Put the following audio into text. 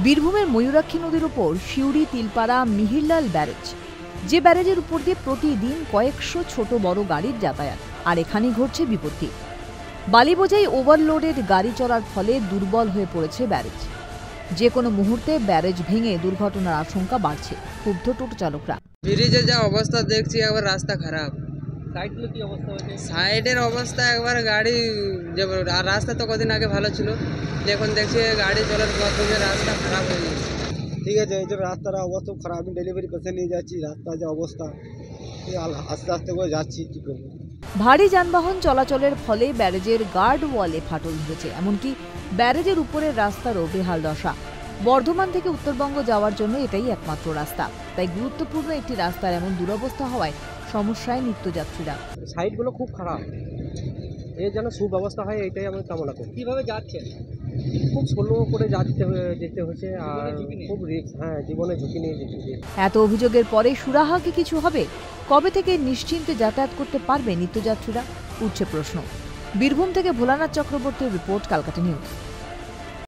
বীরভূমের ময়ূরাক্ষী নদীর উপর সিউড়ি তিলপাড়া মিহিরলাল ব্যারেজ, যে ব্যারেজের উপর দিয়ে প্রতিদিন কয়েকশো ছোট বড় গাড়ির যাতায়াত। আর এখানেই ঘটছে বিপত্তি। বালি বোঝাই ওভারলোডেড গাড়ি চলার ফলে দুর্বল হয়ে পড়েছে ব্যারেজ। যে কোনো মুহূর্তে ব্যারেজ ভেঙে দুর্ঘটনার আশঙ্কা বাড়ছে। ক্ষুব্ধ টোটো চালকরা। ব্রিজের যা অবস্থা দেখছি, একবার রাস্তা খারাপ। সাইডগুলো কি অবস্থা হয়েছে? সাইডের অবস্থা একবার গাড়ি আর রাস্তা তো কদিন আগে ভালো ছিল, এখন দেখছি গাড়ি চলার মাধ্যমে রাস্তা খারাপ হয়ে গেছে। ঠিক আছে, এই যে রাস্তার অবস্থা খারাপ, আমি ডেলিভারি পেশেন্ট নিয়ে যাচ্ছি, রাস্তার যে অবস্থা, আস্তে আস্তে করে যাচ্ছি, কি করবো। ভারী যানবাহন চলাচলের ফলে ব্যারেজের গার্ড ওয়ালে ফাটল ধরেছে, এমনকি ব্যারেজের উপরের রাস্তারও বেহাল দশা। বর্ধমান থেকে উত্তরবঙ্গ যাওয়ার জন্য এটাই একমাত্র রাস্তা, তাই গুরুত্বপূর্ণ একটি রাস্তার এমন দুরবস্থা হওয়ায় সমস্যায় নিত্যযাত্রীরা। সাইডগুলো খুব খারাপ, এর যেন সুব্যবস্থা হয়, এটাই আমি কামনা করি। কিভাবে যাচ্ছেন? খুব স্লো করে যেতে হচ্ছে, আর খুব রিস্ক, জীবনে ঝুঁকি নিয়ে যেতে। এত অভিযোগের পরে সুরাহা কি কিছু হবে? কবে থেকে নিশ্চিন্তে যাতায়াত করতে পারবে নিত্যযাত্রীরা? উঠছে প্রশ্ন। বীরভূম থেকে ভোলানাথ চক্রবর্তীর রিপোর্ট, ক্যালকাটা নিউজ।